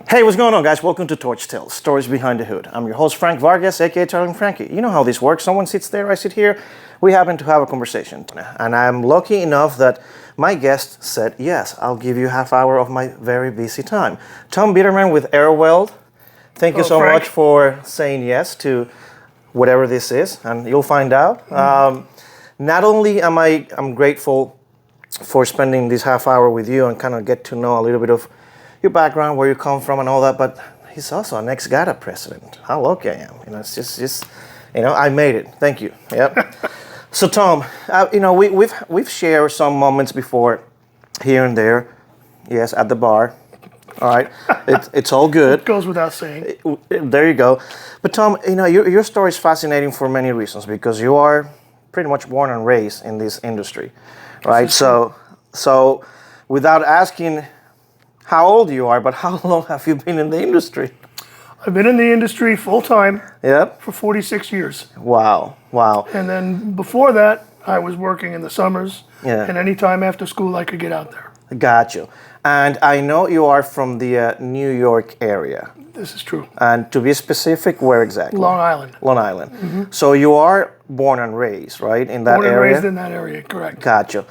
Hey, what's going on, guys? Welcome to Torch Tales, Stories Behind the Hood. I'm your host, Frank Vargas, aka Turling Frankie. You know how this works. Someone sits there, I sit here. We happen to have a conversation. And I'm lucky enough that my guest said, yes, I'll give you half hour of my very busy time. Tom Biderman with Airweld. Thank you so Frank. much for saying yes to whatever this is, and you'll find out. Not only I'm grateful for spending this half hour with you and kind of get to know a little bit of your background, where you come from and all that, but he's also an ex-GAWDA president. How lucky I am. It's just I made it. Thank you. Yep. So Tom, we've shared some moments before here and there. Yes, at the bar. All right. It's all good. It goes without saying. There you go. But Tom, your story is fascinating for many reasons because you are pretty much born and raised in this industry, right? So without asking how old you are, but how long have you been in the industry? I've been in the industry full time Yep. for 46 years. Wow. And then before that, I was working in the summers and any time after school I could get out there. Got you. And I know you are from the New York area. This is true. And to be specific, where exactly? Long Island. Long Island. Mm-hmm. So you are born and raised, right, in that area? Born and raised in that area, correct. Gotcha.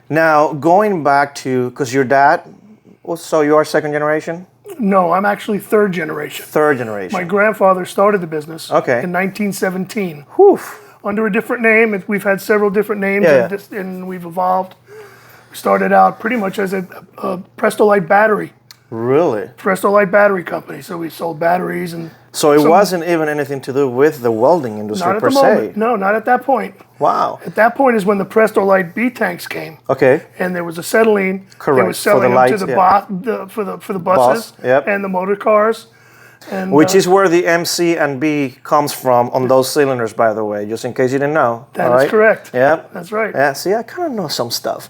Now, going back to, because your dad, so you are second generation? No, I'm actually third generation. Third generation. My grandfather started the business in 1917. Whew. Under a different name. We've had several different names and we've evolved. We started out pretty much as a Prestolite battery. Really? Prestolite battery company. So we sold batteries and... So it wasn't even anything to do with the welding industry per se? Moment. No, not at that point. Wow. At that point is when the Prestolite B tanks came. Okay. And there was acetylene. Correct. They were selling for the lights, them to for the buses and the motor cars. And, which is where the MC and B comes from on those cylinders, by the way, just in case you didn't know. That is correct. Yeah. That's right. Yeah, see, I kind of know some stuff.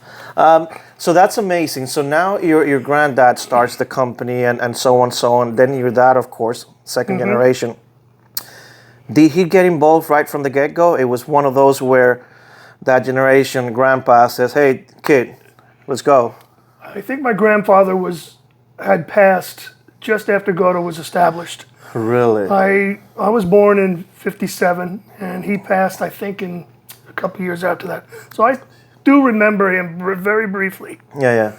So that's amazing. So now your granddad starts the company and so on. Then your dad, of course, second generation. Did he get involved right from the get-go? It was one of those where that generation, grandpa says, hey, kid, let's go. I think my grandfather had passed just after GAWDA was established. Really? I was born in 57, and he passed, I think, in a couple years after that. So I do remember him very briefly. Yeah.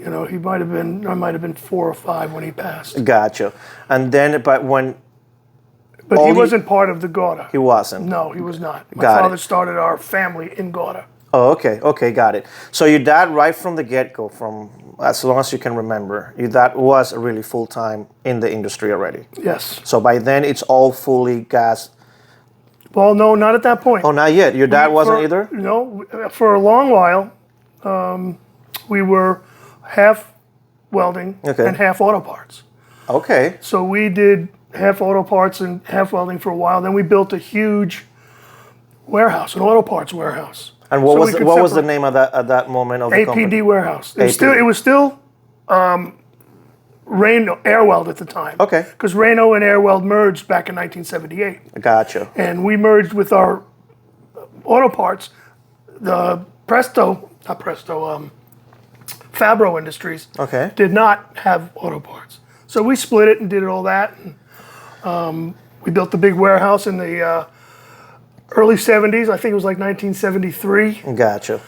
I might have been 4 or 5 when he passed. Gotcha. And then, but he wasn't part of the GAWDA. He wasn't? No, he was not. My Got father it. started our family in GAWDA. Oh, okay, got it. So your dad, right from the get-go, from as long as you can remember, your dad was really full-time in the industry already. Yes. So by then, it's all fully gas. Well, no, not at that point. Oh, not yet. Your dad wasn't either? No, for a long while, we were half welding and half auto parts. Okay. So we did half auto parts and half welding for a while. Then we built a huge warehouse, an auto parts warehouse. And what was the name of that at that moment of the APD company? warehouse. It was still Airweld at the time. Okay. Because Reno and Airweld merged back in 1978. Gotcha. And we merged with our auto parts, the Fabro Industries. Okay. Did not have auto parts. So we split it and did all that. And, we built the big warehouse in the early 70s. I think it was like 1973. Gotcha.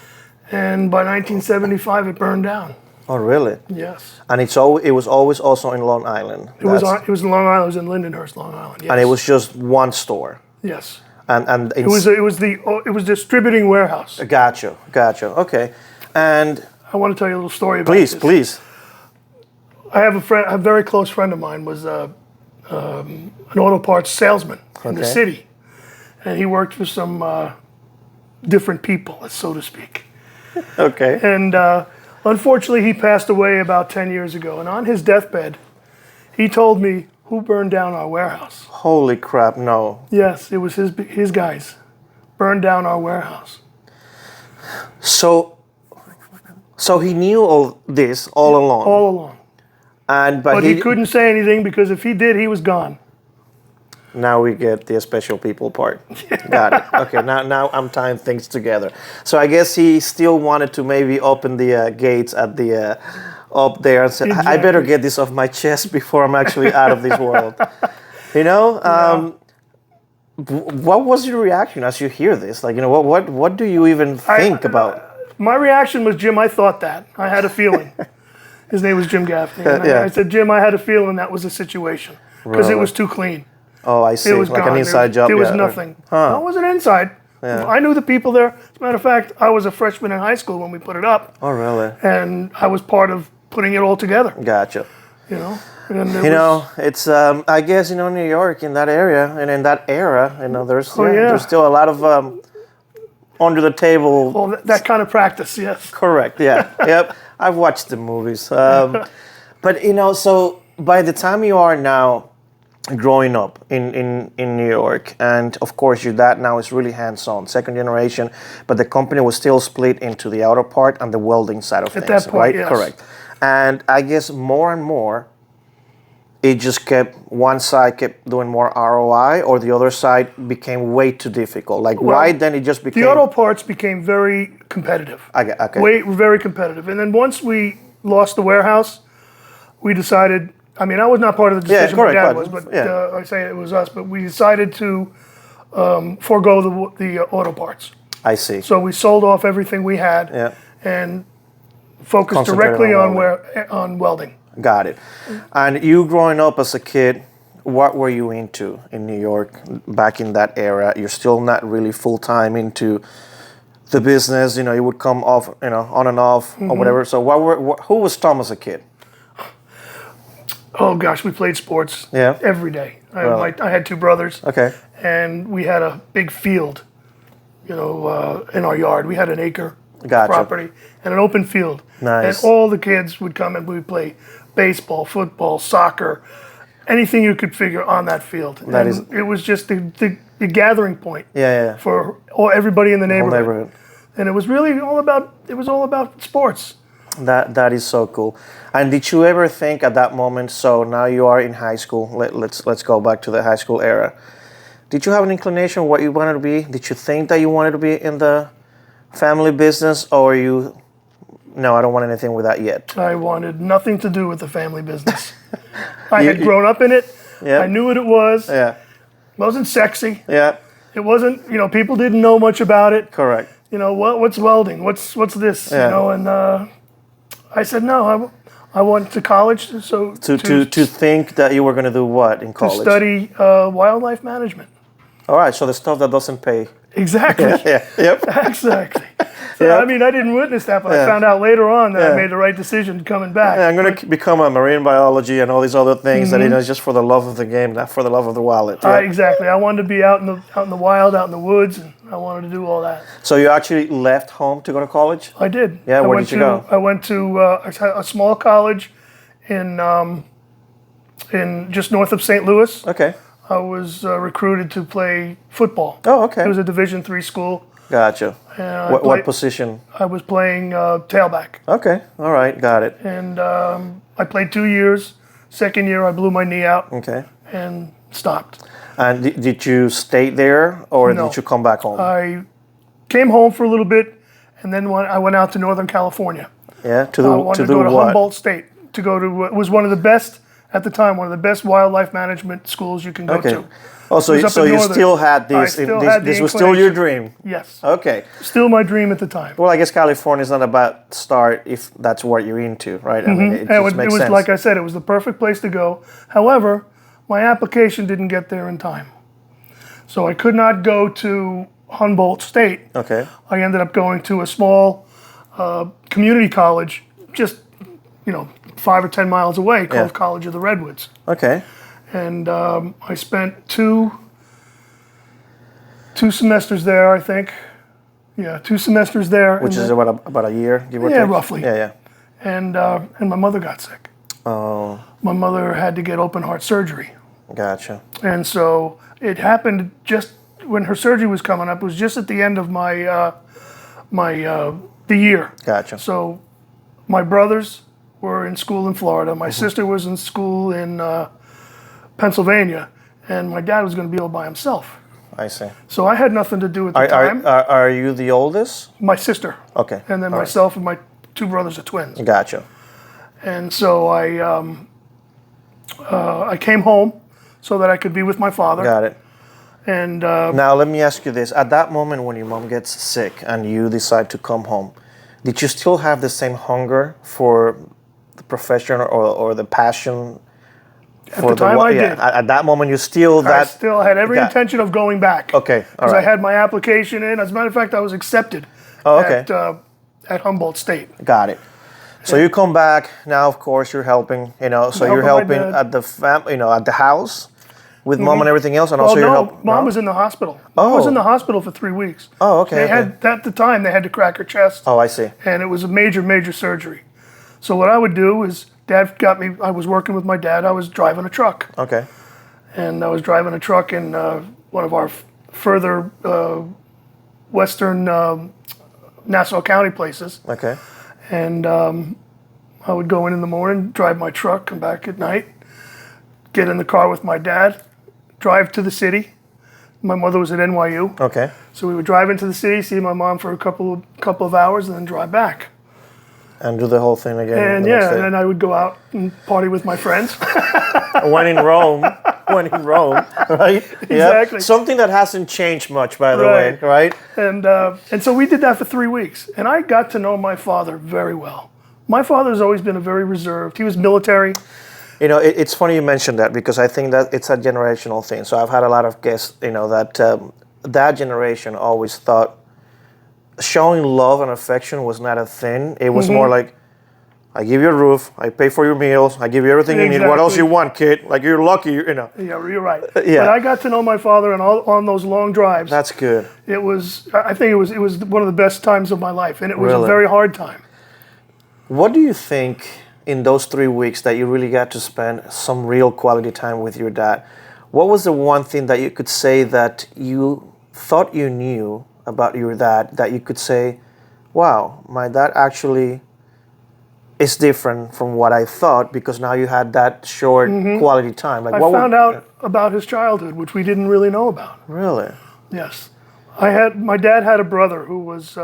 And by 1975, it burned down. Oh, really? Yes. And it was always also in Long Island. It was in Long Island. It was in Lindenhurst, Long Island. Yes. And it was just one store. Yes. And it was distributing warehouse. Gotcha. Okay. And I want to tell you a little story about this. Please. I have a very close friend of mine was an auto parts salesman in the city. And he worked for some different people, so to speak. Okay. And unfortunately, he passed away about 10 years ago. And on his deathbed, he told me who burned down our warehouse. Holy crap, no. Yes, it was his guys. Burned down our warehouse. So he knew all this all along? All along. But he couldn't say anything because if he did, he was gone. Now we get the special people part. Got it. Okay, now I'm tying things together. So I guess he still wanted to maybe open the gates at the up there and said, I better get this off my chest before I'm actually out of this world. You know, what was your reaction as you hear this? Like, you know, what do you even think about? My reaction was, Jim, I thought that. I had a feeling. His name was Jim Gaffney. And I said, Jim, I had a feeling that was the situation because it was too clean. Oh, I see. It was like gone. an inside job. There was nothing. No, it wasn't inside. I knew the people there. As a matter of fact, I was a freshman in high school when we put it up. Oh, really? And I was part of putting it all together. Gotcha. You know? It's, I guess, you know, New York, in that area and in that era, you know, there's still a lot of under the table. Well, that kind of practice, yes. Correct, yeah. Yep. I've watched the movies. But, you know, so by the time you are now growing up in New York, and of course your dad now is really hands-on, second generation, but the company was still split into the outer part and the welding side of things, at that point, right? Yes. Correct. And I guess more and more, it just one side kept doing more ROI, or the other side became way too difficult. Like, why then it just became... The auto parts became very competitive. Okay. Very competitive. And then once we lost the warehouse, we decided... I mean, I was not part of the decision, my dad was, but I say it was us. But we decided to forego the auto parts. I see. So we sold off everything we had and focused directly on welding. Got it. And you growing up as a kid, what were you into in New York back in that era? You're still not really full-time into the business. You know, you would come off, you know, on and off or whatever. So who was Tom as a kid? Oh gosh, we played sports every day. I had two brothers. Okay. And we had a big field, you know, in our yard. We had an acre property and an open field. Nice. And all the kids would come and we'd play baseball, football, soccer, anything you could figure on that field. It was just the gathering point for everybody in the neighborhood. And it was really all about sports. That is so cool. And did you ever think at that moment, so now you are in high school, let's go back to the high school era. Did you have an inclination what you wanted to be? Did you think that you wanted to be in the family business, or no, I don't want anything with that yet? I wanted nothing to do with the family business. I had grown up in it. I knew what it was. It wasn't sexy. It wasn't, you know, people didn't know much about it. Correct. You know, what's welding? What's this? You know, and I said, no, I went to college to think that you were going to do what in college? To study wildlife management. All right, so the stuff that doesn't pay. Exactly. Exactly. So, I mean, I didn't witness that, but I found out later on that I made the right decision coming back. I'm going to become a marine biology and all these other things that, you know, it's just for the love of the game, not for the love of the wallet. Exactly. I wanted to be out in the wild, out in the woods, and I wanted to do all that. So you actually left home to go to college? I did. Yeah, where did you go? I went to a small college in just north of St. Louis. Okay. I was recruited to play football. Oh, okay. It was a Division III school. Gotcha. What position? I was playing tailback. Okay. All right. Got it. And I played 2 years. Second year, I blew my knee out. Okay. And stopped. And did you stay there, or did you come back home? I came home for a little bit, and then I went out to Northern California. Yeah. I wanted to go to Humboldt State. To go to it was one of the best at the time, one of the best wildlife management schools you can go to. Oh, so you still had this. This was still your dream. Yes. Okay. Still my dream at the time. Well, I guess California is not a bad start if that's what you're into, right? I mean, it just makes sense. Like I said, it was the perfect place to go. However, my application didn't get there in time, so I could not go to Humboldt State. Okay. I ended up going to a small community college, just 5 or 10 miles away, called College of the Redwoods. Okay. And I spent two semesters there, I think. Yeah, 2 semesters there. Which is about a year, give or take? Yeah, roughly. Yeah. And my mother got sick. Oh. My mother had to get open heart surgery. Gotcha. And so it happened just when her surgery was coming up. It was just at the end of the year. Gotcha. So my brothers were in school in Florida. My sister was in school in Pennsylvania, and my dad was going to be all by himself. I see. So I had nothing to do at the time. Are you the oldest? My sister. Okay. And then myself and my 2 brothers are twins. Gotcha. And so I came home so that I could be with my father. Got it. And Now, let me ask you this. At that moment when your mom gets sick and you decide to come home, did you still have the same hunger for the profession or the passion? At the time I did. At that moment, you still I still had every intention of going back. Okay, all Because right. I had my application in. As a matter of fact, I was accepted at Humboldt State. Got it. So you come back now. Of course, you're helping. So you're helping at the at the house with mom and everything else, and also you're helping. Mom was in the hospital. Mom was in the hospital for 3 weeks. Oh, okay. They had at the time they had to crack her chest. Oh, I see. And it was a major surgery. So what I would do is, Dad got me. I was working with my dad. I was driving a truck. Okay. And I was driving a truck in one of our further western Nassau County places. Okay. And I would go in the morning, drive my truck, come back at night, get in the car with my dad, drive to the city. My mother was at NYU. Okay. So we would drive into the city, see my mom for a couple of hours, and then drive back. And do the whole thing again. And and then I would go out and party with my friends. When in Rome, right? Exactly. Yeah. Something that hasn't changed much, by the way, right? And so we did that for 3 weeks. And I got to know my father very well. My father's always been a very reserved. He was military. It's funny you mentioned that because I think that it's a generational thing. So I've had a lot of guests, that generation always thought showing love and affection was not a thing. It was more like, I give you a roof, I pay for your meals, I give you everything you need. What else you want, kid? Like, you're lucky, Yeah, you're right. Yeah. But I got to know my father on those long drives. That's good. I think it was one of the best times of my life, and it was a very hard time. What do you think in those 3 weeks that you really got to spend some real quality time with your dad? What was the one thing that you could say that you thought you knew about your dad that you could say, wow, my dad actually is different from what I thought because now you had that short quality time? Like, I found out about his childhood, which we didn't really know about. Really? Yes. My dad had a brother who was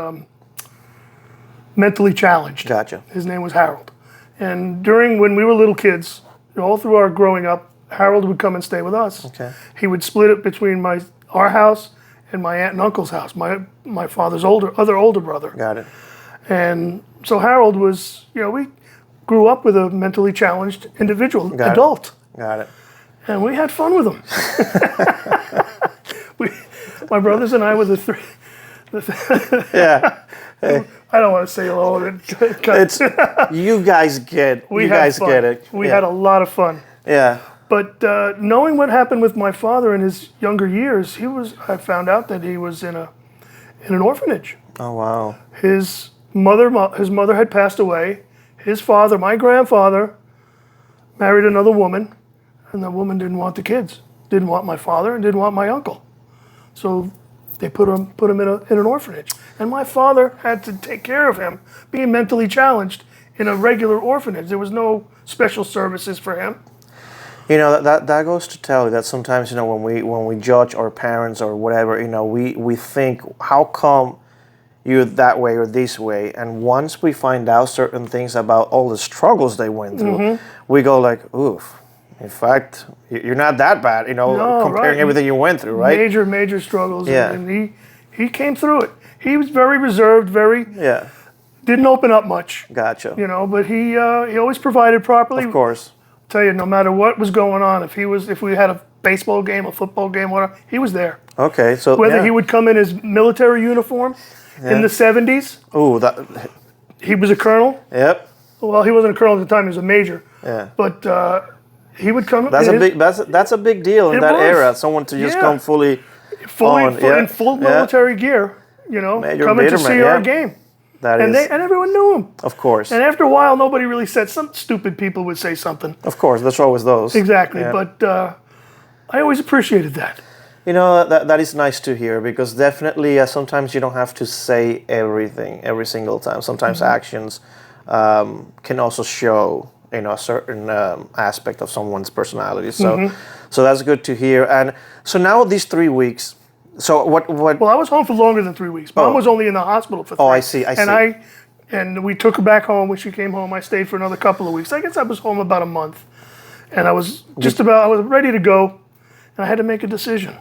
mentally challenged. Gotcha. His name was Harold. And when we were little kids, all through our growing up, Harold would come and stay with us. Okay. He would split it between our house and my aunt and uncle's house, my father's other older brother. Got it. And so Harold was, we grew up with a mentally challenged individual, adult. Got it. And we had fun with him. My brothers and I were the three. Yeah. I don't want to say hello. It's you guys get. Get it. We had a lot of fun. Yeah. But knowing what happened with my father in his younger years, I found out that he was in an orphanage. Oh wow. His mother had passed away. His father, my grandfather, married another woman, and the woman didn't want the kids. Didn't want my father and didn't want my uncle. So they put him in an orphanage. And my father had to take care of him, being mentally challenged in a regular orphanage. There was no special services for him. That goes to tell you that sometimes, when we judge our parents or whatever, we think, how come you're that way or this way? And once we find out certain things about all the struggles they went through, we go like, oof. In fact, you're not that bad, comparing everything you went through, right? Major struggles. Yeah. And he came through it. He was very reserved, didn't open up much. Gotcha. But he always provided properly. Of course. Tell you, no matter what was going on, if we had a baseball game, a football game, whatever, he was there. Okay, so whether he would come in his military uniform in the 70s. Oh, he was a colonel. Yep. Well, he wasn't a colonel at the time; he was a major. Yeah. But he would come. That's a big deal in that era. Someone to just come fully in full military gear. Major coming to Biderman, see our game. And everyone knew him. Of course. And after a while, nobody really said. Some stupid people would say something. Of course, there's always those. Exactly. Yeah. But I always appreciated that. That is nice to hear because definitely sometimes you don't have to say everything every single time. Sometimes actions can also show a certain aspect of someone's personality. So that's good to hear. And so now these 3 weeks. So what? Well, I was home for longer than 3 weeks. Mom was only in the hospital for 3. Oh, I see. And And we took her back home. When she came home, I stayed for another couple of weeks. I guess I was home about a month. And I was I was ready to go. And I had to make a decision.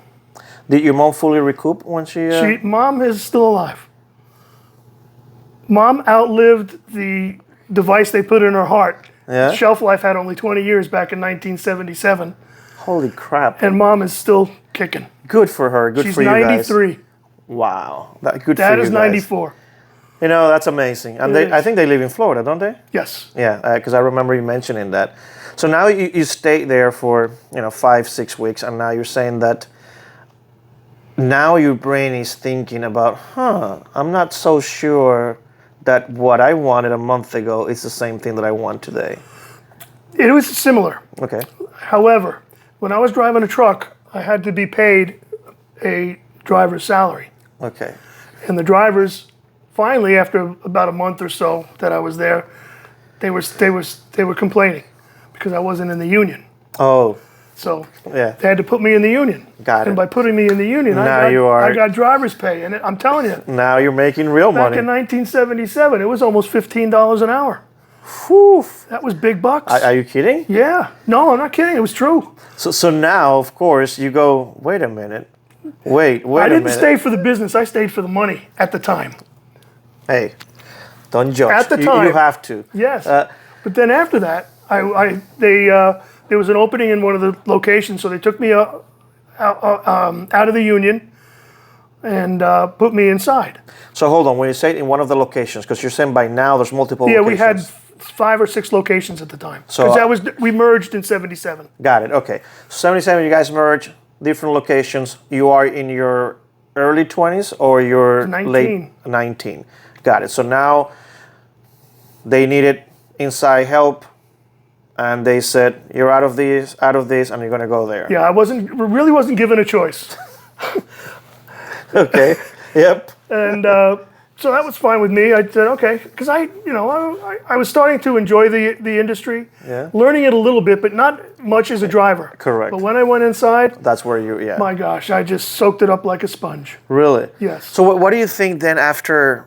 Did your mom fully recoup when she... Mom is still alive. Mom outlived the device they put in her heart. Yeah? Shelf life had only 20 years back in 1977. Holy crap. And Mom is still kicking. Good for her. Good She's for you guys. 93. Wow. Good for you Dad is guys. 94. You know, that's amazing. And I think they live in Florida, don't they? Yes. Yeah, because I remember you mentioning that. So now you stayed there for, 5-6 weeks, and now you're saying that now your brain is thinking about, I'm not so sure that what I wanted a month ago is the same thing that I want today. It was similar. Okay. However, when I was driving a truck, I had to be paid a driver's salary. Okay. And the drivers, finally, after about a month or so that I was there, they were complaining because I wasn't in the union. Oh. So Yeah. they had to put me in the union. Got it. And by putting me in the union, I got driver's pay. And I'm telling you, Now you're making real back money. in 1977, it was almost $15 an hour. Whew. That was big bucks. Are you kidding? Yeah. No, I'm not kidding. It was true. So now, of course, you go, wait a minute. Wait a minute. I didn't stay for the business. I stayed for the money at the time. Hey, don't judge. At the time. You have to. Yes. But then after that, there was an opening in one of the locations, so they took me out of the union and put me inside. So hold on, when you say in one of the locations, because you're saying by now there's multiple Yeah, locations. we had 5 or 6 locations at the time. So, Because we merged in 77. Got it, okay. 77, you guys merge, different locations. You are in your early 20s or your 19. late 19. Got it. So now they needed inside help, and they said, you're out of this, and you're going to go there. Yeah, I really wasn't given a choice. Okay, yep. And so that was fine with me. I said, okay, because I was starting to enjoy the industry, Yeah. learning it a little bit, but not much as a driver. Correct. But when I went inside, That's where you, my gosh, I just soaked it up like a sponge. Really? Yes. So what do you think then after,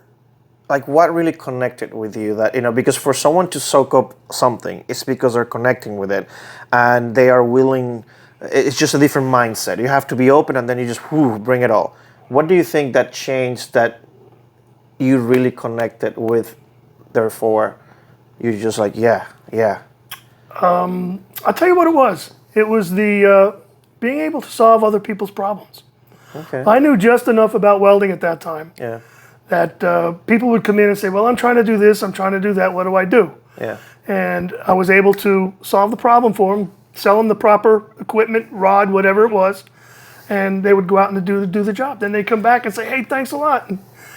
like what really connected with you that, because for someone to soak up something, it's because they're connecting with it and they are willing, it's just a different mindset. You have to be open and then you just bring it all. What do you think that changed that you really connected with, therefore you're just like, yeah. I'll tell you what it was. It was the being able to solve other people's problems. Okay. I knew just enough about welding at that time Yeah. that people would come in and say, well, I'm trying to do this, I'm trying to do that, what do I do? Yeah. And I was able to solve the problem for them, sell them the proper equipment, rod, whatever it was, and they would go out and do the job. Then they'd come back and say, hey, thanks a lot.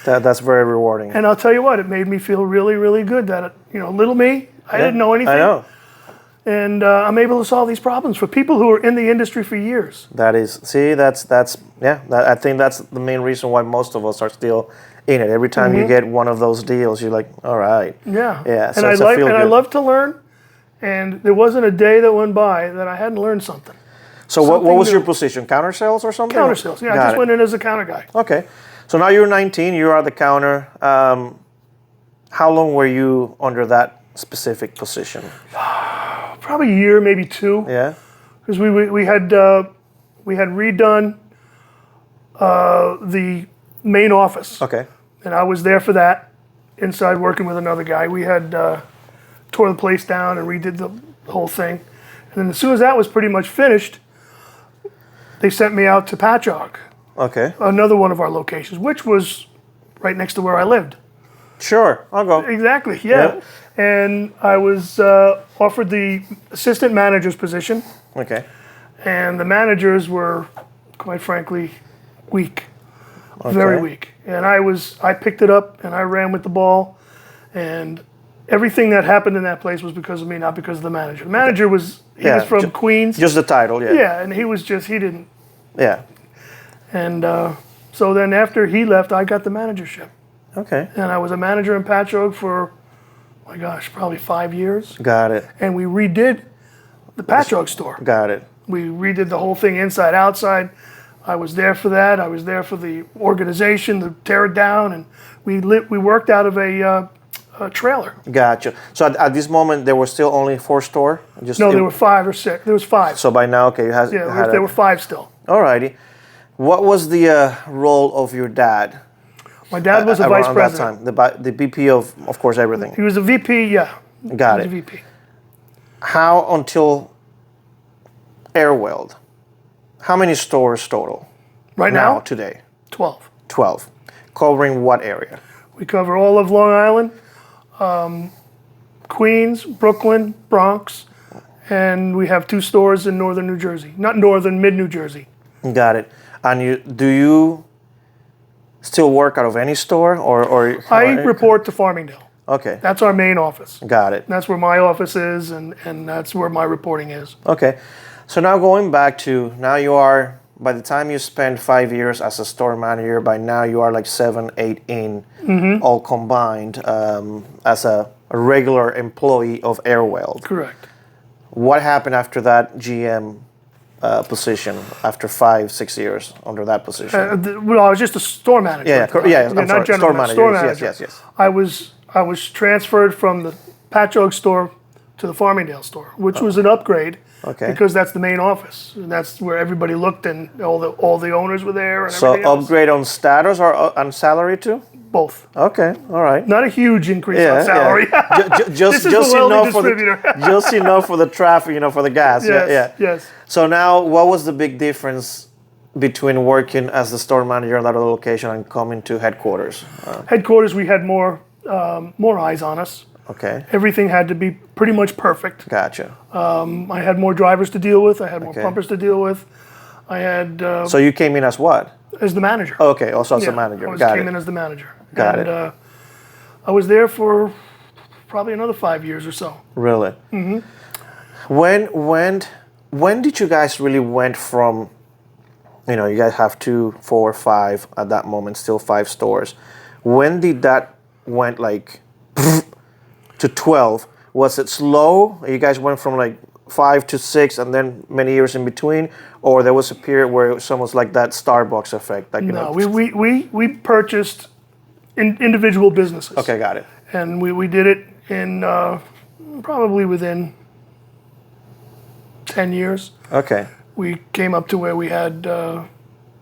That's very rewarding. And I'll tell you what, it made me feel really, really good that, little me, I didn't know anything. I know. And I'm able to solve these problems for people who are in the industry for years. I think that's the main reason why most of us are still in it. Every time you get one of those deals, you're like, all right. Yeah. Yeah. So I love to learn, and there wasn't a day that went by that I hadn't learned something. So what was your position? Counter sales or something? Counter sales. Yeah, I just went in as a counter guy. Okay. So now you're 19, you're at the counter. How long were you under that specific position? Probably a year, maybe 2. Yeah. Because we had redone the main office. Okay. And I was there for that, inside working with another guy. We had tore the place down and redid the whole thing. And then as soon as that was pretty much finished, they sent me out to Patchogue, Okay. another one of our locations, which was right next to where I lived. Sure, I'll go. Exactly, yeah. And I was offered the assistant manager's position, Okay. and the managers were, quite frankly, weak, very weak. And I picked it up and I ran with the ball, and everything that happened in that place was because of me, not because of the manager. The manager was from Queens. Just the title, yeah. Yeah, and he didn't. Yeah. And so then after he left, I got the managership. Okay. And I was a manager in Patchogue for, my gosh, probably 5 years. Got it. And we redid the Patchogue store. Got it. We redid the whole thing inside, outside. I was there for that. I was there for the organization to tear it down. And we worked out of a trailer. Gotcha. So at this moment, there were still only 4 stores? No, there were 5 or 6. There was 5. So by now, okay, you had, There were 5 still. Alrighty. What was the role of your dad? My dad was a vice president. That time, the VP of course, everything. He was a VP, yeah. Got it. He was a VP. How until Airweld? How many stores total? Right now? Today? 12. 12. Covering what area? We cover all of Long Island, Queens, Brooklyn, Bronx, and we have 2 stores in northern New Jersey. Not northern, mid-New Jersey. Got it. And do you still work out of any store? or I report to Farmingdale. Okay. That's our main office. Got it. That's where my office is, and that's where my reporting is. Okay. So now going back to, now you are, by the time you spend 5 years as a store manager, by now you are like 7, 8 in, all combined, as a regular employee of Airweld. Correct. What happened after that GM position, after 5, 6 years under that position? Well, I was just a store manager. I'm sorry, store manager. Yes. I was transferred from the Patchogue store to the Farmingdale store, which was an upgrade. Okay. Because that's the main office. And that's where everybody looked, and all the owners were there, and So everything else. upgrade on status or on salary too? Both. Okay, all right. Not a huge increase on salary. Just This is a welding for distributor. just enough for the traffic, for the gas. Yes. So now, what was the big difference between working as the store manager at another location and coming to headquarters? Headquarters, we had more eyes on us. Okay. Everything had to be pretty much perfect. Gotcha. I had more drivers to deal with. I had more pumpers to deal with. I had... so you came in as what? As the manager. Okay, also as a manager. I came in as the manager. Got it. I was there for probably another 5 years or so. Really? Mm-hmm. When did you guys really went from, you guys have 2, 4, 5 at that moment, still 5 stores. When did that went like to 12? Was it slow? You guys went from like 5 to 6 and then many years in between? Or there was a period where it was almost like that Starbucks effect? Like, no, we purchased individual businesses. Okay, got it. And we did it in probably within 10 years. Okay. We came up to where we had,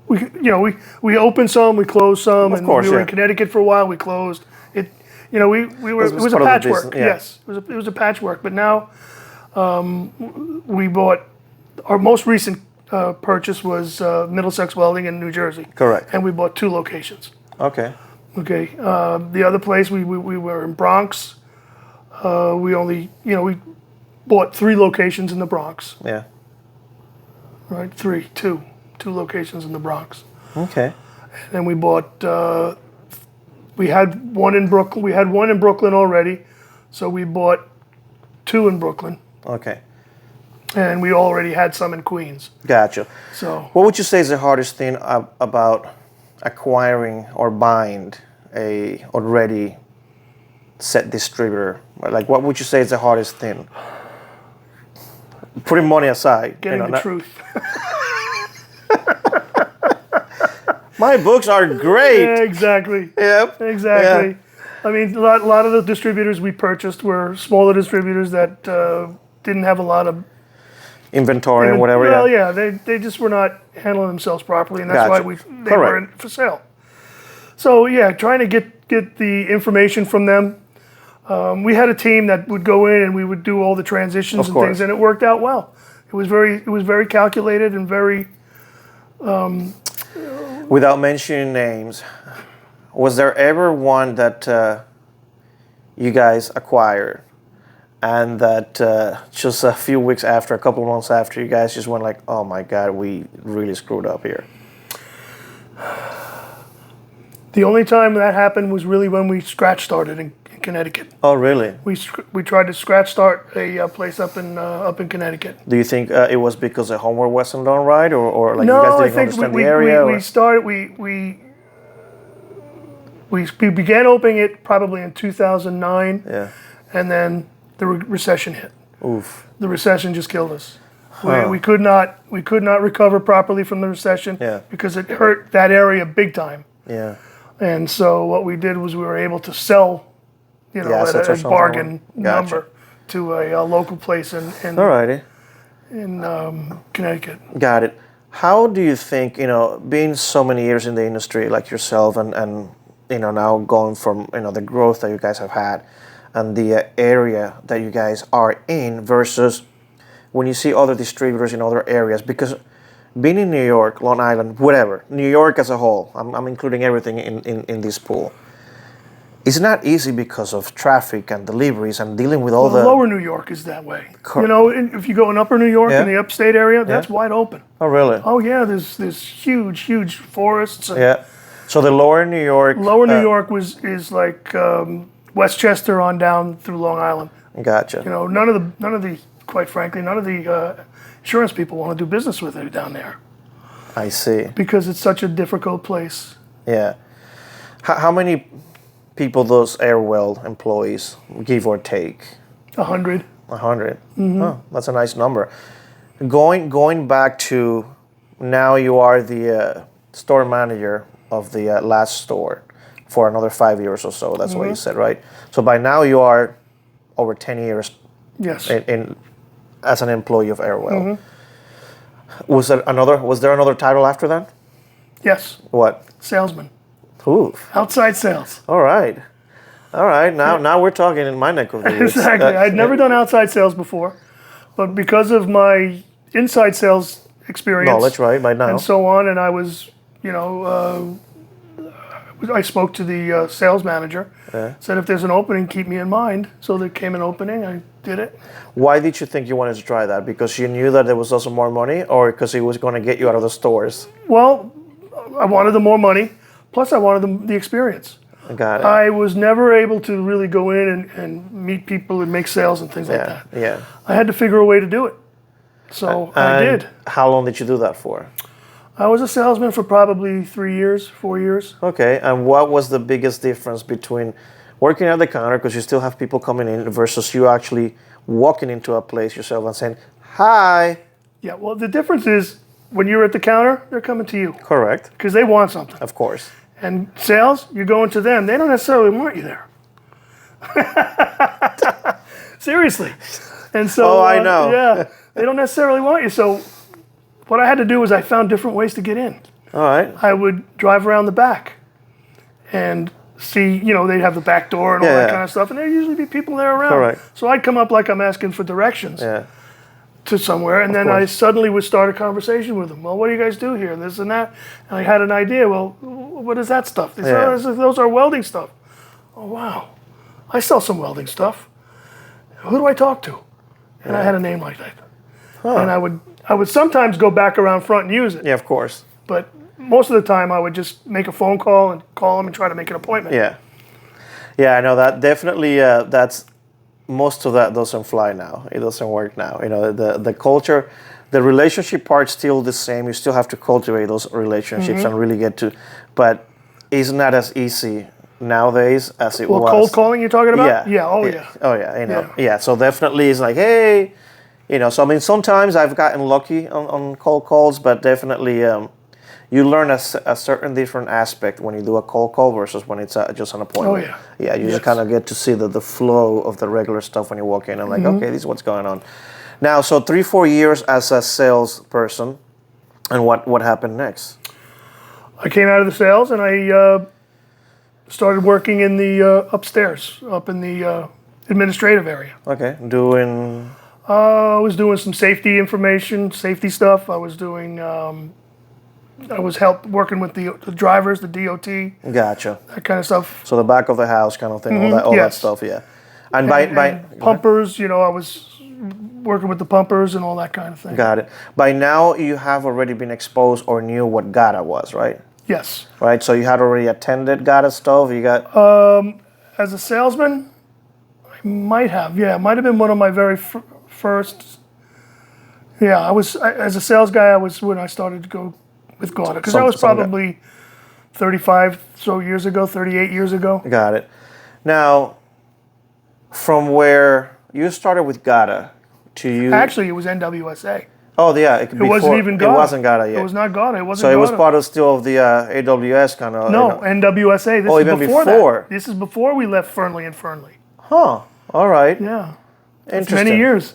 we opened some, we closed some, Of course, we were in Connecticut for a while, we closed. It was a patchwork. Yes, it was a patchwork. But now we bought, our most recent purchase was Middlesex Welding in New Jersey. Correct. And we bought 2 locations. Okay. Okay. The other place we were in Bronx. We bought 3 locations in the Bronx. Yeah. Right, 2 locations in the Bronx. Okay. And then we bought. We had one in Brooklyn. We had one in Brooklyn already, so we bought 2 in Brooklyn. Okay. And we already had some in Queens. Gotcha. So, what would you say is the hardest thing about acquiring or buying a already set distributor? Like, what would you say is the hardest thing? Putting money aside. Getting the truth. My books are great. Yeah, exactly. Yep. Exactly. Yeah. I mean, a lot of the distributors we purchased were smaller distributors that didn't have a lot of inventory and whatever. Well, yeah, they just were not handling themselves properly, and that's why they weren't for sale. So yeah, trying to get the information from them. We had a team that would go in and we would do all the transitions and things, and it worked out well. It was very calculated and very. Without mentioning names, was there ever one that you guys acquired, and that just a few weeks after, a couple of months after, you guys just went like, "Oh my God, we really screwed up here"? The only time that happened was really when we scratch started in Connecticut. Oh, really? We tried to scratch start a place up in Connecticut. Do you think it was because the homework wasn't done right, or like no, you guys didn't I think understand the area? We began opening it probably in 2009. Yeah. And then the recession hit. Oof. The recession just killed us. We could not recover properly from the recession because it hurt that area big time. Yeah. And so what we did was we were able to sell you know, The at assets are a something bargain Gotcha. number to a local place Alrighty. in Connecticut. Got it. How do you think, being so many years in the industry like yourself and now going from, the growth that you guys have had and the area that you guys are in versus when you see other distributors in other areas? Because being in New York, Long Island, whatever, New York as a whole, I'm including everything in this pool. It's not easy because of traffic and deliveries and dealing with all the... Lower New York is that way. You know, if you go in Upper New York, in the upstate area, that's wide open. Oh, really? Oh, yeah, there's huge forests. Yeah. So the lower New York... Lower New York is like Westchester on down through Long Island. Gotcha. You know, none of the, quite frankly, none of the insurance people want to do business with it down there. I see. Because it's such a difficult place. Yeah. How many people those Airweld employees, give or take? 100. 100. Oh, that's a nice number. Going back to now, you are the store manager of the last store for another 5 years or so. That's what you said, right? So by now you are over 10 years. Yes. In as an employee of Airweld. Was there another title after that? Yes. What? Salesman. Ooh. Outside sales. All right. Now we're talking in my neck of the woods. Exactly. I'd never done outside sales before, but because of my inside sales experience, Knowledge, right? By now. and so on, and I was, I spoke to the sales manager. Said if there's an opening, keep me in mind. So there came an opening. I did it. Why did you think you wanted to try that? Because you knew that there was also more money, or because it was going to get you out of the stores? Well, I wanted the more money. Plus, I wanted the experience. Got it. I was never able to really go in and meet people and make sales and things like that. Yeah. I had to figure a way to do it. So I did. How long did you do that for? I was a salesman for probably 4 years. Okay. And what was the biggest difference between working at the counter, because you still have people coming in, versus you actually walking into a place yourself and saying, hi? Yeah, well, the difference is when you're at the counter, they're coming to you. Correct. Because they want something. Of course. And sales, you're going to them. They don't necessarily want you there. Seriously. And so, I know. Yeah, they don't necessarily want you. So what I had to do was I found different ways to get in. All right. I would drive around the back and see, they'd have the back door and all that kind of stuff. And there'd usually be people there around. Correct. So I'd come up like I'm asking for directions. To somewhere, and then course. I suddenly would start a conversation with them. Well, what do you guys do here? And this and that. And I had an idea. Well, what is that stuff? They said, oh, those are welding stuff. Oh, wow. I sell some welding stuff. Who do I talk to? And I had a name like that. And I would sometimes go back around front and use it. Yeah, of course. But most of the time, I would just make a phone call and call them and try to make an appointment. Yeah, I know that. Definitely, that's... Most of that doesn't fly now. It doesn't work now. The culture, the relationship part's still the same. You still have to cultivate those relationships and really get to, but it's not as easy nowadays as it was. Cold calling you're talking about? Yeah. Yeah. Oh yeah. Oh yeah. Yeah. So definitely it's like, hey, So I mean, sometimes I've gotten lucky on cold calls, but definitely you learn a certain different aspect when you do a cold call versus when it's just an appointment. Oh, yeah. Yeah, you just kind of get to see the flow of the regular stuff when you walk in and like, okay, this is what's going on. Now, so 3-4 years as a salesperson, and what happened next? I came out of the sales and I started working in the upstairs, up in the administrative area. Okay, doing... I was doing some safety stuff. I was doing... I was working with the drivers, the DOT. Gotcha. That kind of stuff. So the back of the house kind of thing, all that stuff, yeah. And by pumpers, I was working with the pumpers and all that kind of thing. Got it. By now you have already been exposed or knew what GAWDA was, right? Yes. Right. So you had already attended GAWDA stuff. You got. As a salesman, I might have. Yeah, it might have been one of my very first. Yeah, I was as a sales guy. I was when I started to go with GAWDA, because that was probably 35 years ago, 38 years ago. Got it. Now, from where you started with GAWDA to you... Actually, it was NWSA. Oh, yeah. It wasn't even GAWDA. It wasn't GAWDA yet. It was not GAWDA. It wasn't So GAWDA. it was part of still of the AWS kind of... No, NWSA. This is even before before. that. This is before we left Fernley and Fernley. Huh. All right. Yeah. Interesting. Many years.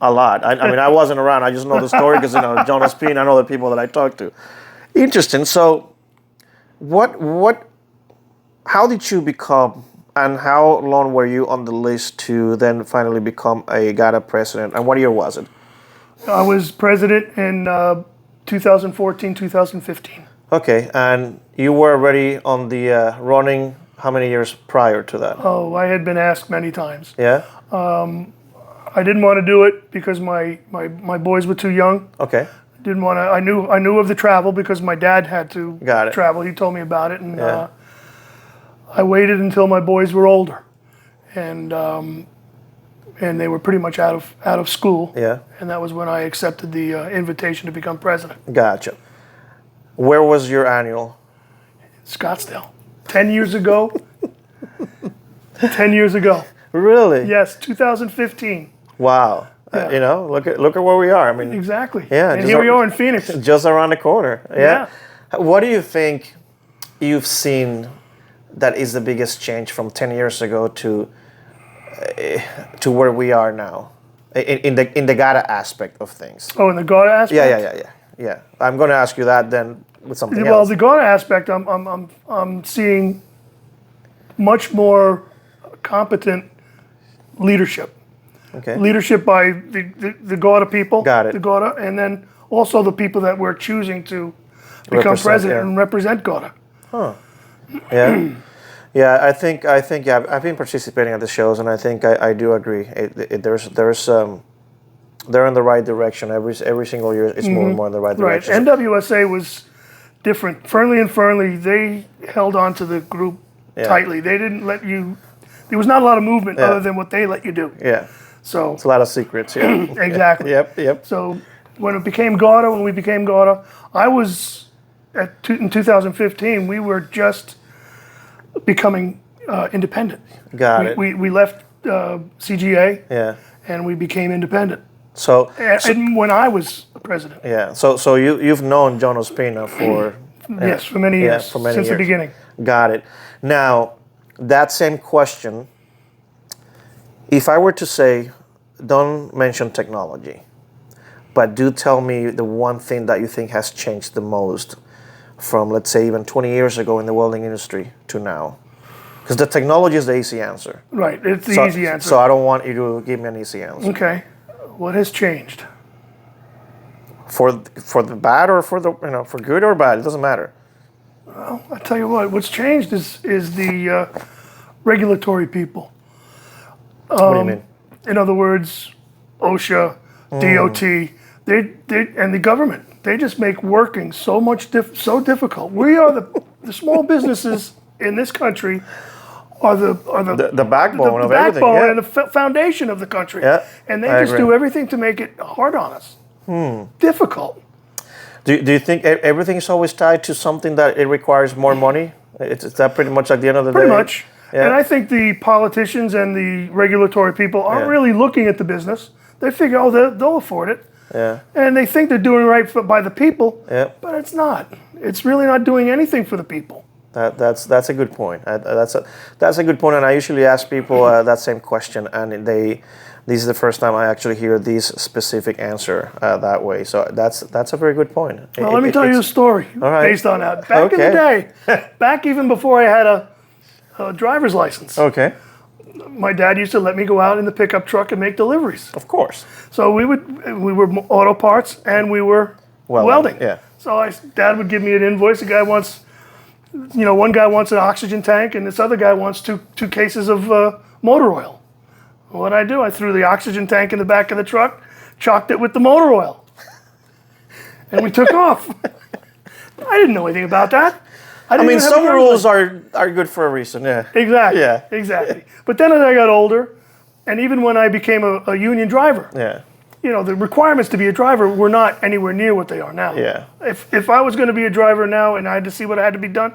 A lot. I mean, I wasn't around. I just know the story because, Jonas P. and I know the people that I talked to. Interesting. So, how did you become, and how long were you on the list to then finally become a GAWDA president? And what year was it? I was president in 2014, 2015. Okay. And you were already on the running how many years prior to that? Oh, I had been asked many times. Yeah? I didn't want to do it because my boys were too young. Okay. Didn't want to. I knew of the travel because my dad had to Got it. travel. He told me about it, and Yeah. I waited until my boys were older, and they were pretty much out of school. Yeah. And that was when I accepted the invitation to become president. Gotcha. Where was your annual? Scottsdale. 10 years ago. 10 years ago. Really? Yes, 2015. Wow. Yeah. Look at where we are. I mean, Exactly. Yeah, And just here we are in Phoenix. just around the corner. Yeah. Yeah. What do you think you've seen that is the biggest change from 10 years ago to where we are now in the GAWDA aspect of things? Oh, in the GAWDA aspect? Yeah. I'm going to ask you that then with something Well, else. the GAWDA aspect, I'm seeing much more competent leadership. Okay. Leadership by the GAWDA people. Got it. The GAWDA, and then also the people that we're choosing to become Represent, president yeah. and represent GAWDA. Yeah. Yeah, I think I've been participating at the shows, and I think I do agree. They're in the right direction. Every single year, it's more and more in the right Right. direction. NWSA was different. Fernley and Fernley, they held on to the group tightly. They didn't let you. There was not a lot of movement other than what they let you do. Yeah, So it's a lot of secrets. Yeah. exactly. Yep. So when we became GAWDA, I was in 2015. We were just becoming independent. Got it. We left CGA Yeah. and we became independent. So And when I was president, yeah. So you've known John Ospina for yes, for many years, for many since years. the beginning. Got it. Now, that same question, if I were to say, don't mention technology, but do tell me the one thing that you think has changed the most from, let's say, even 20 years ago in the welding industry to now. Because the technology is the easy answer. Right, it's the easy answer. So I don't want you to give me an easy answer. Okay, what has changed? For the bad or for good or bad, it doesn't matter. Well, I tell you what's changed is the regulatory people. What do you mean? In other words, OSHA, DOT, they and the government. They just make working so so difficult. We are the small businesses in this country are The backbone of everything. backbone Yeah. and the foundation of the country. Yeah, And they I just agree. do everything to make it hard on us. Difficult. Do you think everything is always tied to something that it requires more money? Is that pretty much at the end of the Pretty day? much. Yeah. And I think the politicians and the regulatory people aren't Yeah. really looking at the business. They figure, oh, they'll afford it. Yeah. And they think they're doing right by the people, Yeah. but it's not. It's really not doing anything for the people. That's a good point. That's a good point, and I usually ask people that same question, and this is the first time I actually hear this specific answer that way. So that's a very good point. Well, let me tell you a story right. based on that. Back in the day, back even before I had a driver's license, Okay, my dad used to let me go out in the pickup truck and make deliveries. of course. So we were auto parts and we were welding. Yeah. So Dad would give me an invoice. The guy wants, one guy wants an oxygen tank and this other guy wants two cases of motor oil. What I do, I threw the oxygen tank in the back of the truck, chalked it with the motor oil, and we took off. I didn't know anything about that. I mean, some rules are good for a reason. Yeah. Exactly. Yeah. Exactly. But then as I got older, and even when I became a union driver, Yeah. the requirements to be a driver were not anywhere near what they are now. Yeah. If I was going to be a driver now and I had to see what had to be done,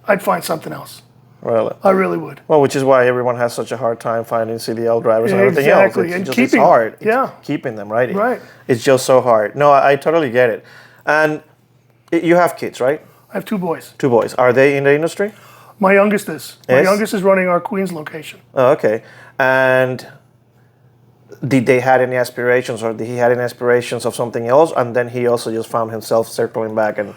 I'd find something else. Really. I really would. Well, which is why everyone has such a hard time finding CDL drivers and everything Exactly. else. And It's keeping hard. them. Yeah. It's keeping them, right? Right. It's just so hard. No, I totally get it. And you have kids, right? I have two boys. Two boys. Are they in the industry? My youngest is. My Yes? youngest is running our Queens location. Oh, okay. And did they had any aspirations, or did he had any aspirations of something else, and then he also just found himself circling back and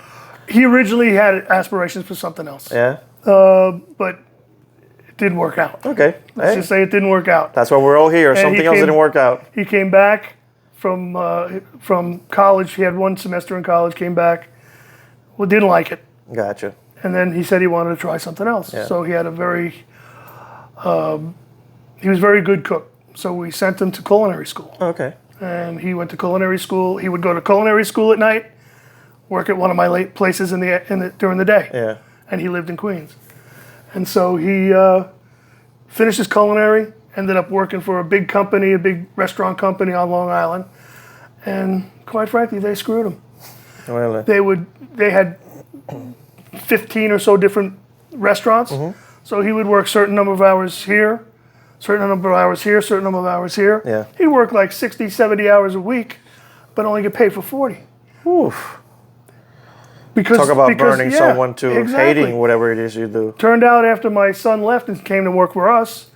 He originally had aspirations for something else, yeah? but it didn't work out. Okay. Let's Hey, just say it didn't work out. that's why we're all here. he Something else came- didn't work out. He came back from college. He had one semester in college. Came back, well, didn't like it, Gotcha. and then he said he wanted to try something else. Yeah. So he had he was a very good cook. So we sent him to culinary school, Okay. and he went to culinary school. He would go to culinary school at night, work at one of my late places during the day. Yeah. And he lived in Queens. And so he finished his culinary, ended up working for a big company, a big restaurant company on Long Island. And quite frankly, they screwed him. Really? They had 15 or so different restaurants. So he would work certain number of hours here, certain number of hours here, certain number of hours here. Yeah. He'd work like 60, 70 hours a week, but only get paid for 40. Oof. Because, Talk about because, burning yeah, someone to exactly. hating whatever it is you do. Turned out after my son left and came to work for us,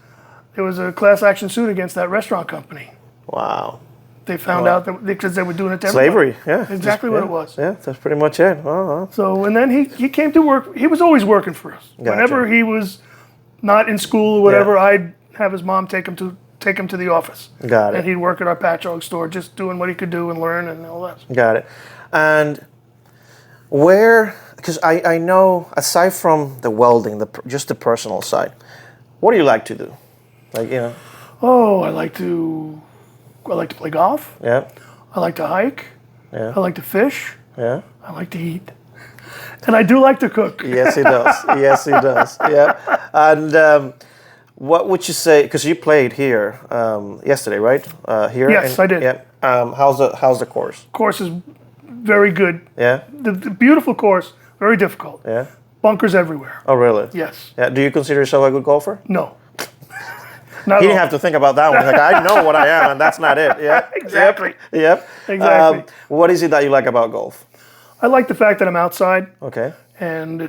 there was a class action suit against that restaurant company. Wow. They found out that because they were doing it to everybody. Slavery, yeah. Exactly what yeah, it was. Yeah, that's pretty much it. Oh, So, and then he came to work. He was always working for us. Gotcha. Whenever he was not in school or whatever, I'd have his mom take him to the office. Got And it. he'd work at our patchogue store, just doing what he could do and learn and all that. Got it. And where, because I know, aside from the welding, just the personal side, what do you like to do? Like, you know, Oh, I like to play golf. yeah, I like to hike. Yeah. I like to fish. yeah. I like to eat. And I do like to cook. Yes, he does. Yes, he does. Yeah. And what would you say? Because you played here yesterday, right? Here. Yes, I did. Yeah. How's the course? Course is very good. Yeah. The beautiful course, very difficult. Yeah. Bunkers everywhere. Oh, really? Yes. Yeah. Do you consider yourself a good golfer? No. Not He at didn't all. have to think about that one. Like, I know what I am, and that's not it. Yeah. Exactly. Yep. Exactly. What is it that you like about golf? I like the fact that I'm outside, Okay. and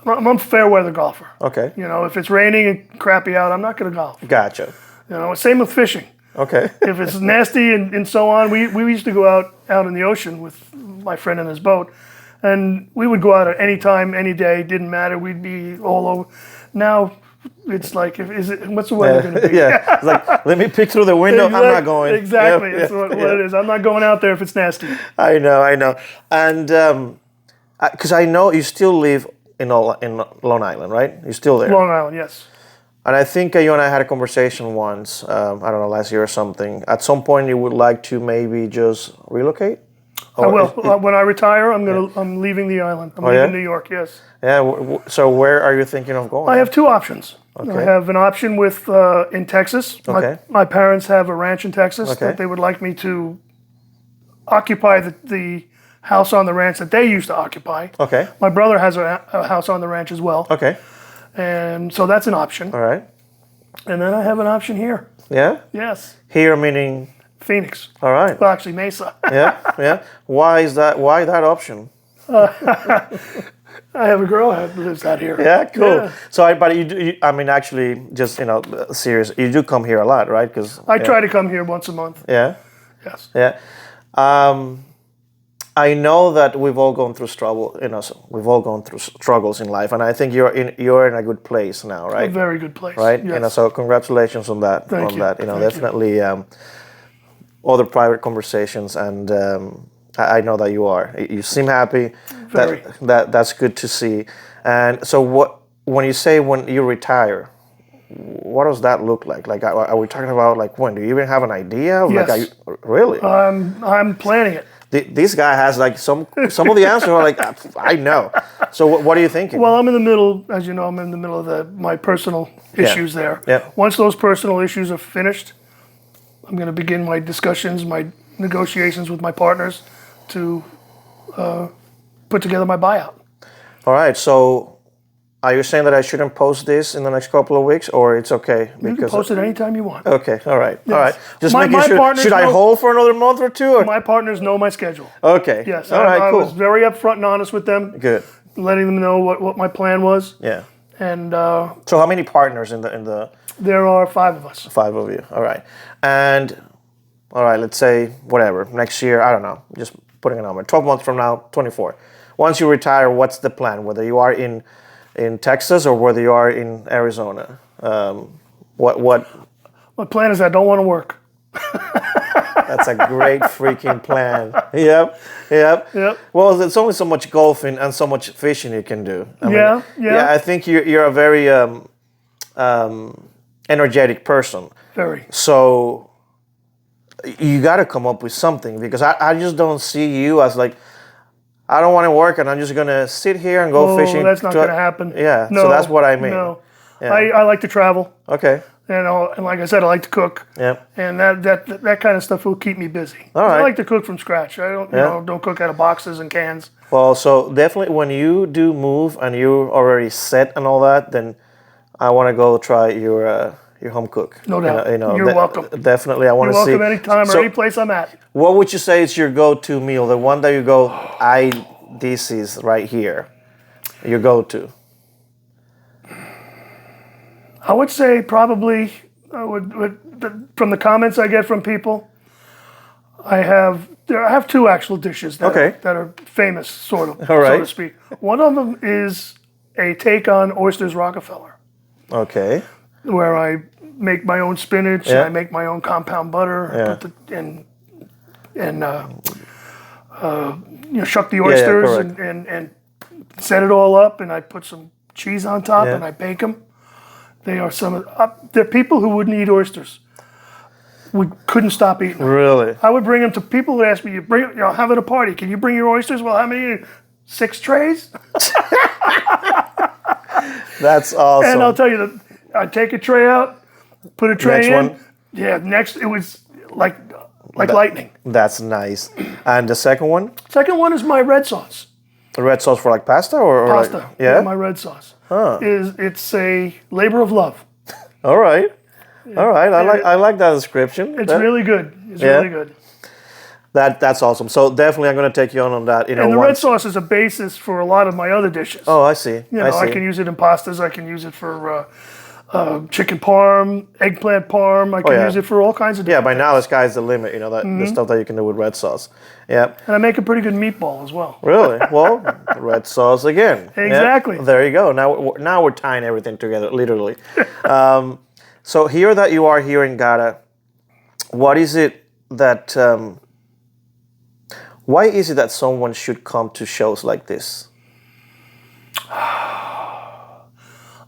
I'm a fair weather golfer. Okay. You know, if it's raining and crappy out, I'm not going to golf. Gotcha. You know, same with fishing. Okay. If it's nasty and so on, we used to go out in the ocean with my friend in his boat, and we would go out at any time, any day, didn't matter. We'd be all over. Now it's like, what's the weather going to be? Yeah. It's like, let me peek through the window. I'm not going. Exactly. Yep, That's yep, what yep. it is. I'm not going out there if it's nasty. I know. And because I know you still live in Long Island, right? You're still there. Long Island, yes. And I think you and I had a conversation once, I don't know, last year or something. At some point, you would like to maybe just relocate? I will. When I retire, I'm leaving the island. I'm leaving yeah? New York, yes. Yeah. So where are you thinking of going? I have two options. Okay. I have an option with in Texas. Okay. My parents have a ranch in Texas Okay. that they would like me to occupy the house on the ranch that they used to occupy. Okay. My brother has a house on the ranch as well. Okay. And so that's an option. All right. And then I have an option here. Yeah? Yes. Here meaning, Phoenix. all right. Well, actually, Mesa. Yeah. Why is that? Why that option? I have a girl that lives out here. Yeah, cool. Yeah. So, I mean, actually, just, serious, you do come here a lot, right? Because I try to come here once a month. Yeah. Yes. Yeah. I know that we've all gone through struggle. So we've all gone through struggles in life, and I think you're in a good place now, right? A very good place. Right. Yes. So congratulations on that. Thank you. Thank you. Definitely other private conversations, and I know that you are. You seem happy. Very. That's good to see. And so when you say when you retire, what does that look like? Like, are we talking about like when? Do you even have an idea? Yes. Like, really? I'm planning it. This guy has like some of the answers are like, I know. So what are you thinking? Well, I'm in the middle, as you know, I'm in the middle of my personal issues there. Yeah. Once those personal issues are finished, I'm going to begin my discussions, my negotiations with my partners to put together my buyout. All right. So are you saying that I shouldn't post this in the next couple of weeks, or it's okay? You can post it anytime you want. Okay. All right. All right. Just My making sure. partners Should I know- hold for another month or two? Or? My partners know my schedle. Okay. Yes, All right. I Cool. was very upfront and honest with them. Good. letting them know what my plan was. Yeah. And So how many partners in the there are 5 of us. 5 of you? All right. And all right, let's say whatever next year. I don't know. Just putting a number. 12 months from now, 24. Once you retire, what's the plan? Whether you are in Texas or whether you are in Arizona, what? My plan is I don't want to work. That's a great freaking plan. Yep. Well, there's only so much golfing and so much fishing you can do. I mean, yeah. I think you're a very energetic person. Very. So you got to come up with something, because I just don't see you as like, I don't want to work and I'm just gonna sit here and go fishing. That's not going to happen. Yeah. No, So that's what I mean. No. Yeah. I like to travel. Okay. And like I said, I like to cook. Yeah. And that kind of stuff will keep me busy. All right. I like to cook from scratch. I don't don't cook out of boxes and cans. Well, so definitely when you do move and you're already set and all that, then I want to go try your home cook. No doubt. You're welcome. Definitely, I want to see. You're welcome anytime or any place I'm at. What would you say is your go-to meal? The one that you go, this is right here. Your go-to. I would say probably from the comments I get from people, I have 2 actual dishes that are famous, sort of, so to speak. One of them is a take on Oysters Rockefeller. Okay. Where I make my own spinach, I make my own compound butter, shuck the oysters and set it all up, and I put some cheese on top and I bake them. They are they're people who wouldn't eat oysters. We couldn't stop eating them. Really? I would bring them to people who ask me, having a party, can you bring your oysters? Well, how many? 6 trays? That's awesome. And I'll tell you that I'd take a tray out, put a tray next in. One? Yeah, next it was like lightning. That's nice. And the second one? Second one is my red sauce. The red sauce for like pasta or pasta? Like, yeah, my red sauce. Huh. It's a labor of love. All right. I like that description. It's really good. It's really good. That's awesome. So definitely, I'm going to take you on that. And the red sauce is a basis for a lot of my other dishes. Oh, I see. I can use it in pastas. I can use it for chicken parm, eggplant parm. I can use it for all kinds of different by now the sky's the limit. The stuff that you can do with red sauce. Yeah. And I make a pretty good meatball as well. Really? Well, red sauce again. Exactly. Yeah. There you go. Now we're tying everything together, literally. So here that you are here in GAWDA, what is it that? Why is it that someone should come to shows like this?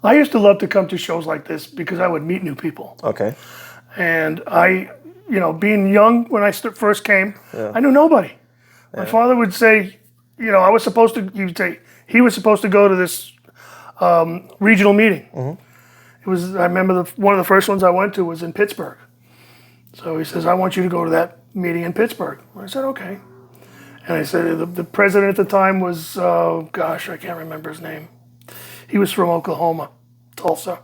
I used to love to come to shows like this because I would meet new people. Okay. And being young when I first came, I knew nobody. My father would say, I was supposed to. He was supposed to go to this regional meeting. Mm-hmm. I remember one of the first ones I went to was in Pittsburgh. So he says, I want you to go to that meeting in Pittsburgh. I said, okay. And I said, the president at the time was, I can't remember his name. He was from Oklahoma, Tulsa.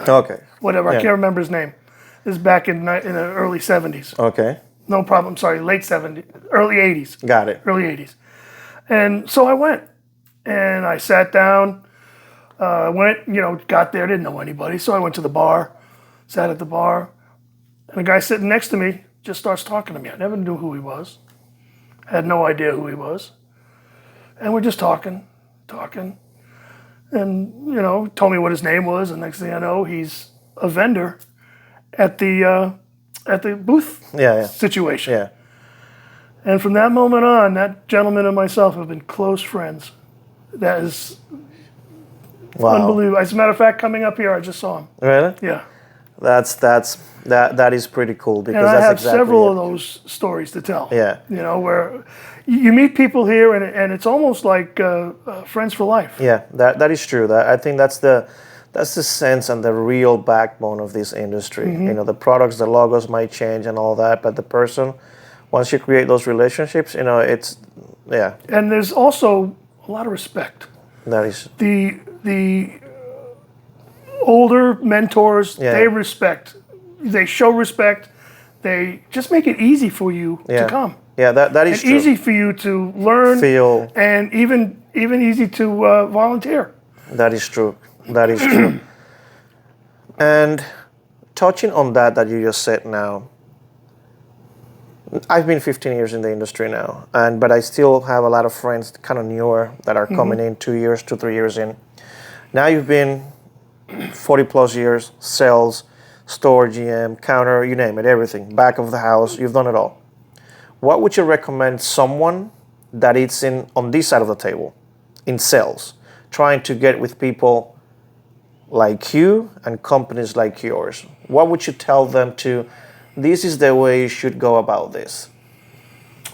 Okay. Whatever, I can't remember his name. This is back in the early 70s. Okay. No problem, sorry, late 70s, early 80s. Got it. Early 80s. And so I went. And I sat down, got there, didn't know anybody. So I went to the bar, sat at the bar. And the guy sitting next to me just starts talking to me. I never knew who he was. Had no idea who he was. And we're just talking. And, told me what his name was. And next thing I know, he's a vendor at the booth situation. Yeah. And from that moment on, that gentleman and myself have been close friends. That is unbelievable. As a matter of fact, coming up here, I just saw him. Really? Yeah. That is pretty cool because and I that's have exactly several of those stories to tell. Yeah. Where you meet people here and it's almost like friends for life. Yeah, that is true. I think that's the sense and the real backbone of this industry. Mm-hmm. The products, the logos might change and all that, but the person, once you create those relationships, it's And there's also a lot of respect. That is the older mentors. They show respect. They just make it easy for you to come. Yeah, that is and true. easy for you to learn, Feel. and even easy to volunteer. That is true. That is true. And touching on that you just said now, I've been 15 years in the industry now, but I still have a lot of friends kind of newer that are coming in 2 years, 3 years in. Now you've been 40 plus years, sales, store, GM, counter, you name it, everything, back of the house, you've done it all. What would you recommend someone that is on this side of the table, in sales, trying to get with people like you and companies like yours? What would you tell them this is the way you should go about this?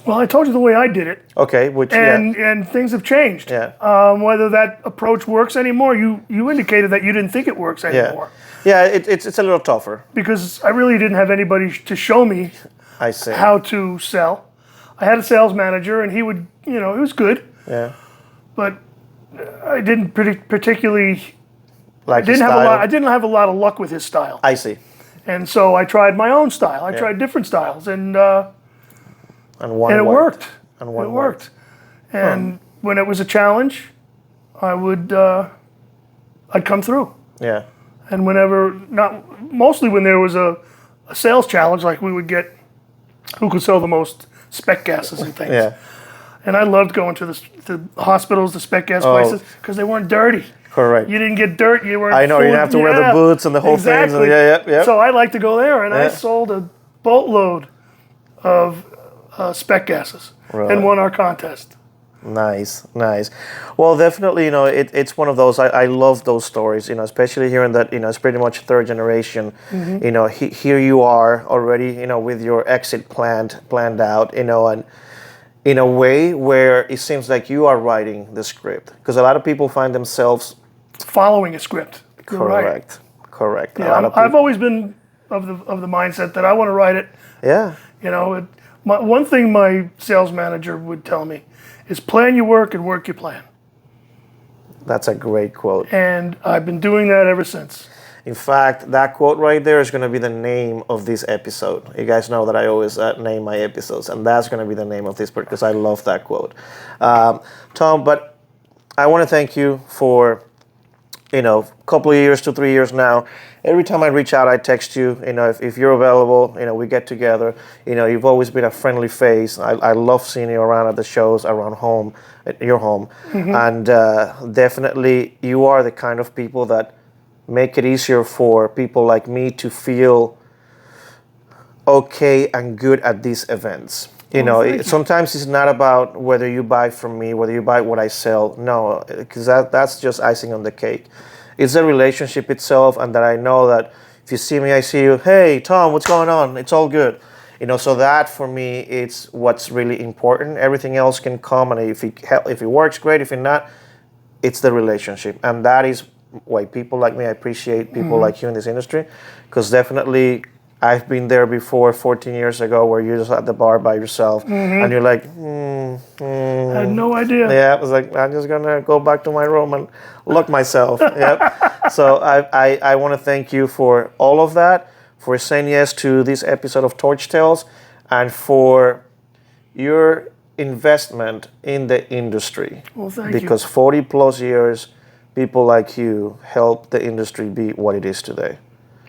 Well, I told you the way I did it. Okay, and things have changed. Yeah. Whether that approach works anymore, you indicated that you didn't think it works anymore. Yeah, it's a little tougher. Because I really didn't have anybody to show me I see. how to sell. I had a sales manager, and he would, he was good. Yeah. But I didn't particularly. Like I didn't have a lot of luck with his style. I see. And so I tried my own style. I tried different styles, and it worked. And one it worked. And when it was a challenge, I'd come through. Yeah. And mostly when there was a sales challenge, like we would get who could sell the most spec gases and things. Yeah. And I loved going to the hospitals, the spec gas places, because they weren't dirty. Correct. You didn't get dirt. You weren't. I know, you didn't have to wear the boots and the whole thing. Yeah. So I like to go there, and I sold a boatload of spec gases and won our contest. Nice. Well, definitely, it's one of those, I love those stories, especially hearing that, it's pretty much third generation. Here you are already, with your exit planned out, and in a way where it seems like you are writing the script. Because a lot of people find themselves following a script. Correct. Yeah, I've always been of the mindset that I want to write it. Yeah. One thing my sales manager would tell me is plan your work and work your plan. That's a great quote. And I've been doing that ever since. In fact, that quote right there is going to be the name of this episode. You guys know that I always name my episodes, and that's going to be the name of this part because I love that quote. Tom, but I want to thank you for, a couple of years, 2-3 years now. Every time I reach out, I text you. If you're available, we get together. You've always been a friendly face. I love seeing you around at the shows, around home, at your home. And definitely, you are the kind of people that make it easier for people like me to feel okay and good at these events. Sometimes it's not about whether you buy from me, whether you buy what I sell. No, because that's just icing on the cake. It's the relationship itself, and that I know that if you see me, I see you. Hey, Tom, what's going on? It's all good. So that for me, it's what's really important. Everything else can come, and if it works, great. If it not, it's the relationship, and that is why people like me, I appreciate people like you in this industry, because definitely I've been there before 14 years ago where you're just at the bar by yourself and you're like, I had no idea. Yeah, I was like, I'm just going to go back to my room and look myself. Yep. So I want to thank you for all of that, for saying yes to this episode of Torch Tales, and for your investment in the industry. Well, thank you. Because 40 plus years, people like you help the industry be what it is today.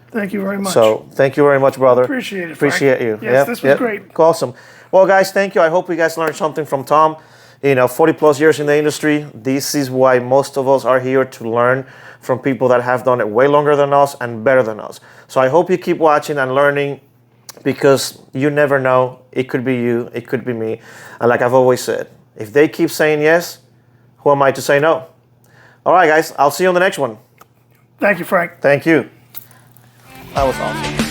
Thank you very much. So thank you very much, brother. Appreciate it, Appreciate you. Yes, this was great. Awesome. Well, guys, thank you. I hope you guys learned something from Tom. 40 plus years in the industry. This is why most of us are here, to learn from people that have done it way longer than us and better than us. So I hope you keep watching and learning, because you never know. It could be you. It could be me. And like I've always said, if they keep saying yes, who am I to say no? All right, guys. I'll see you on the next one. Thank you, Frank. Thank you. That was awesome.